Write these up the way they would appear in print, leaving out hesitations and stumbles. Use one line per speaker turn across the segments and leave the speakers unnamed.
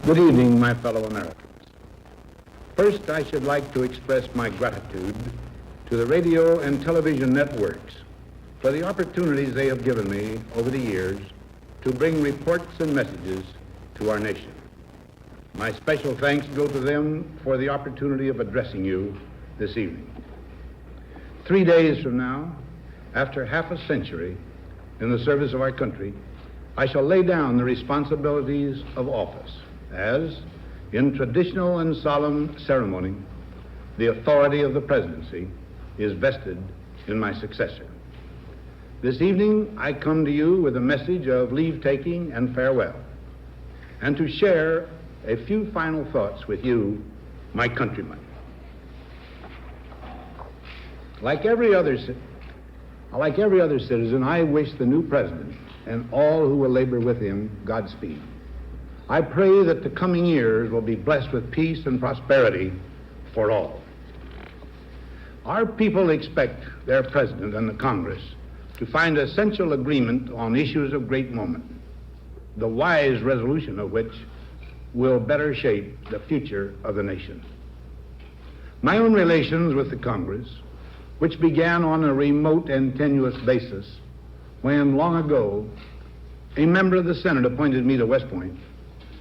Good evening, my fellow Americans. First, I should like to express my gratitude to the radio and television networks for the opportunities they have given me over the years to bring reports and messages to our nation. My special thanks go to them for the opportunity of addressing you this evening. 3 days from now, after half a century in the service of our country, I shall lay down the responsibilities of office as, in traditional and solemn ceremony, the authority of the presidency is vested in my successor. This evening, I come to you with a message of leave-taking and farewell, and to share a few final thoughts with you, my countrymen. Like every other citizen, I wish the new president and all who will labor with him Godspeed. I pray that the coming years will be blessed with peace and prosperity for all. Our people expect their president and the Congress to find essential agreement on issues of great moment, the wise resolution of which will better shape the future of the nation. My own relations with the Congress, which began on a remote and tenuous basis when, long ago, a member of the Senate appointed me to West Point,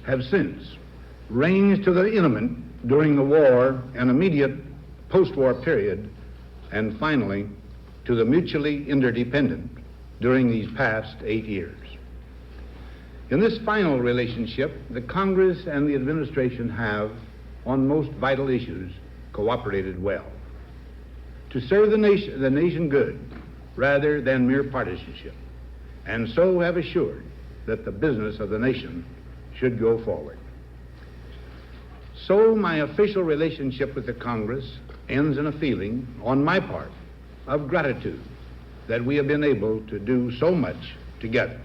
have since ranged to the intimate during the war and immediate post-war period, and finally to the mutually interdependent during these past 8 years. In this final relationship, the Congress and the administration have, on most vital issues, cooperated well to serve the nation good rather than mere partisanship, and so have assured that the business of the nation should go forward. So my official relationship with the Congress ends in a feeling, on my part, of gratitude that we have been able to do so much together.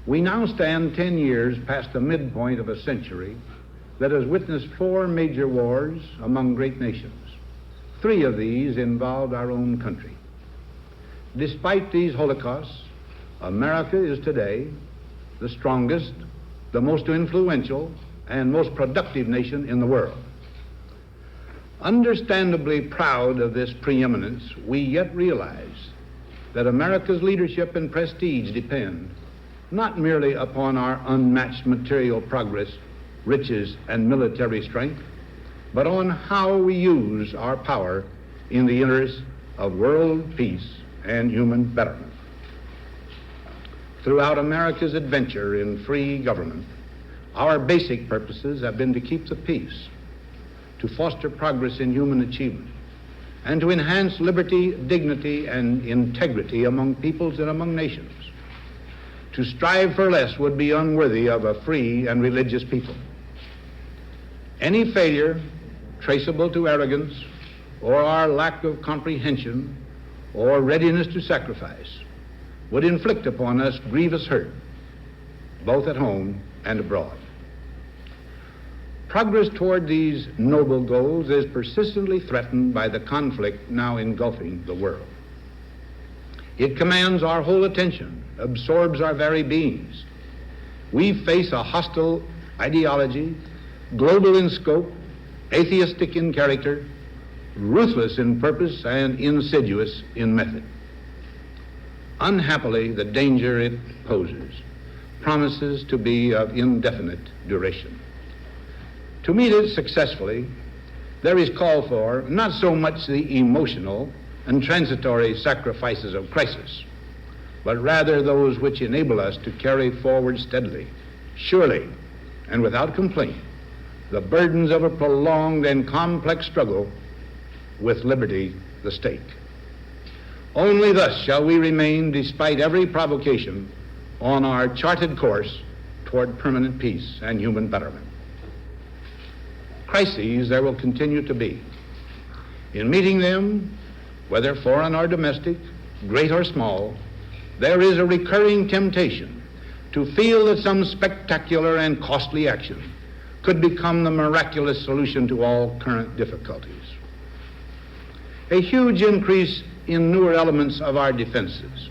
We now stand 10 years past the midpoint of a century that has witnessed 4 major wars among great nations. 3 of these involved our own country. Despite these holocausts, America is today the strongest, the most influential, and most productive nation in the world. Understandably proud of this preeminence, we yet realize that America's leadership and prestige depend not merely upon our unmatched material progress, riches, and military strength, but on how we use our power in the interest of world peace and human betterment. Throughout America's adventure in free government, our basic purposes have been to keep the peace, to foster progress in human achievement, and to enhance liberty, dignity, and integrity among peoples and among nations. To strive for less would be unworthy of a free and religious people. Any failure traceable to arrogance or our lack of comprehension or readiness to sacrifice would inflict upon us grievous hurt, both at home and abroad. Progress toward these noble goals is persistently threatened by the conflict now engulfing the world. It commands our whole attention, absorbs our very beings. We face a hostile ideology, global in scope, atheistic in character, ruthless in purpose, and insidious in method. Unhappily, the danger it poses promises to be of indefinite duration. To meet it successfully, there is call for not so much the emotional and transitory sacrifices of crisis, but rather those which enable us to carry forward steadily, surely, and without complaint, the burdens of a prolonged and complex struggle with liberty, the stake. Only thus shall we remain, despite every provocation, on our charted course toward permanent peace and human betterment. Crises there will continue to be. In meeting them, whether foreign or domestic, great or small, there is a recurring temptation to feel that some spectacular and costly action could become the miraculous solution to all current difficulties. A huge increase in newer elements of our defenses,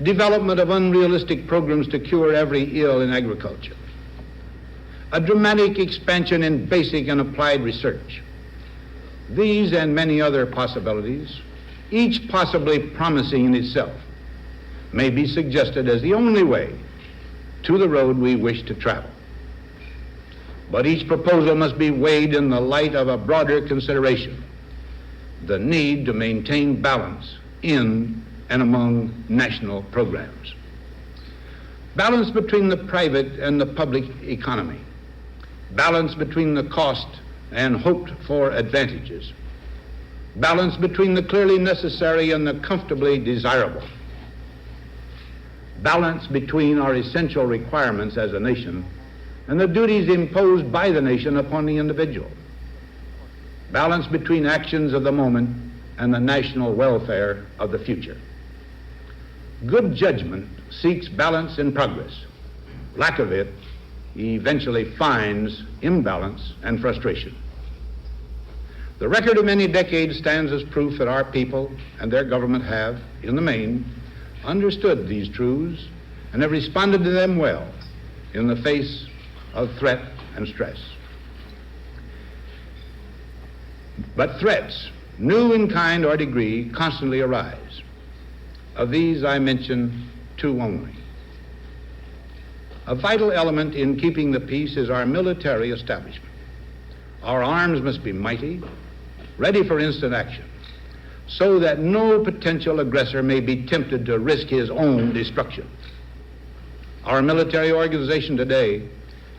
development of unrealistic programs to cure every ill in agriculture, a dramatic expansion in basic and applied research. These and many other possibilities, each possibly promising in itself, may be suggested as the only way to the road we wish to travel. But each proposal must be weighed in the light of a broader consideration, the need to maintain balance in and among national programs. Balance between the private and the public economy. Balance between the cost and hoped for advantages. Balance between the clearly necessary and the comfortably desirable. Balance between our essential requirements as a nation and the duties imposed by the nation upon the individual. Balance between actions of the moment and the national welfare of the future. Good judgment seeks balance in progress. Lack of it eventually finds imbalance and frustration. The record of many decades stands as proof that our people and their government have, in the main, understood these truths and have responded to them well in the face of threat and stress. But threats, new in kind or degree, constantly arise. Of these I mention two only. A vital element in keeping the peace is our military establishment. Our arms must be mighty, ready for instant action, so that no potential aggressor may be tempted to risk his own destruction. Our military organization today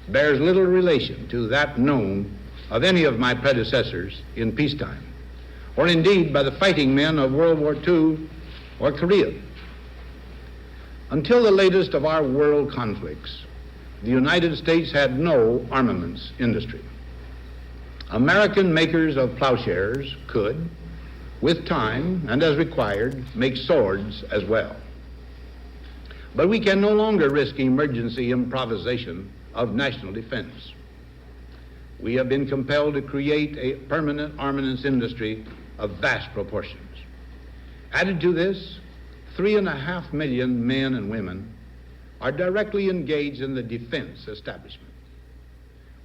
bears little relation to that known of any of my predecessors in peacetime, or indeed by the fighting men of World War II or Korea. Until the latest of our world conflicts, the United States had no armaments industry. American makers of plowshares could, with time and as required, make swords as well. But we can no longer risk emergency improvisation of national defense. We have been compelled to create a permanent armaments industry of vast proportions. Added to this, 3.5 million men and women are directly engaged in the defense establishment.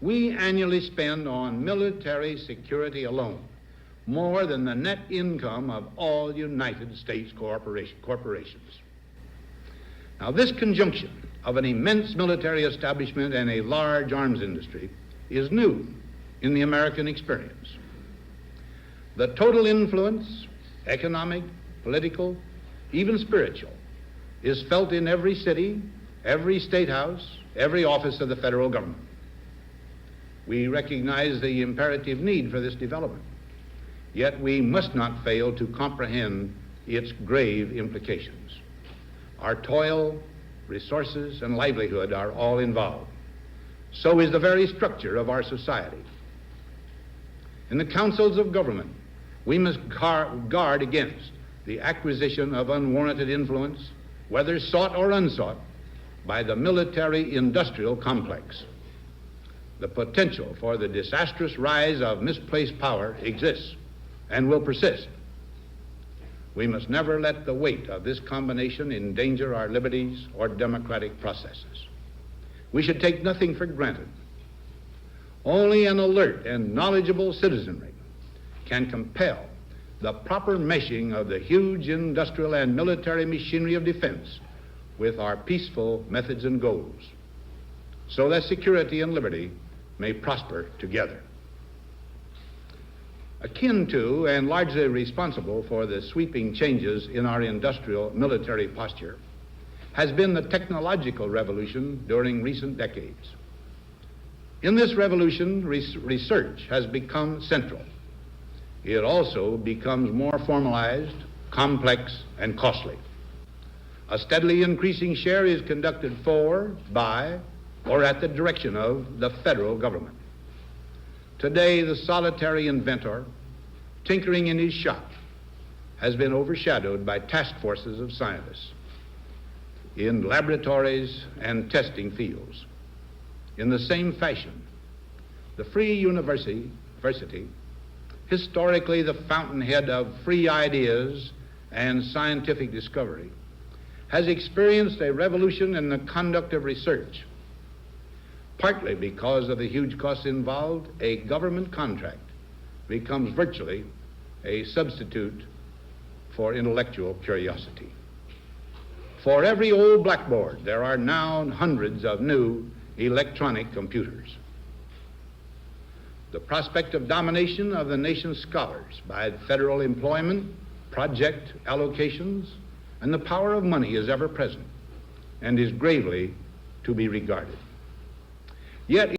We annually spend on military security alone more than the net income of all United States corporations. Now, this conjunction of an immense military establishment and a large arms industry is new in the American experience. The total influence, economic, political, even spiritual, is felt in every city, every state house, every office of the federal government. We recognize the imperative need for this development, yet we must not fail to comprehend its grave implications. Our toil, resources, and livelihood are all involved. So is the very structure of our society. In the councils of government, we must guard against the acquisition of unwarranted influence, whether sought or unsought, by the military-industrial complex. The potential for the disastrous rise of misplaced power exists and will persist. We must never let the weight of this combination endanger our liberties or democratic processes. We should take nothing for granted. Only an alert and knowledgeable citizenry can compel the proper meshing of the huge industrial and military machinery of defense with our peaceful methods and goals, so that security and liberty may prosper together. Akin to and largely responsible for the sweeping changes in our industrial military posture has been the technological revolution during recent decades. In this revolution, research has become central. It also becomes more formalized, complex, and costly. A steadily increasing share is conducted for, by, or at the direction of the federal government. Today, the solitary inventor, tinkering in his shop, has been overshadowed by task forces of scientists in laboratories and testing fields. In the same fashion, the free university, historically the fountainhead of free ideas and scientific discovery, has experienced a revolution in the conduct of research. Partly because of the huge costs involved, a government contract becomes virtually a substitute for intellectual curiosity. For every old blackboard, there are now hundreds of new electronic computers. The prospect of domination of the nation's scholars by federal employment, project allocations, and the power of money is ever present and is gravely to be regarded. Yet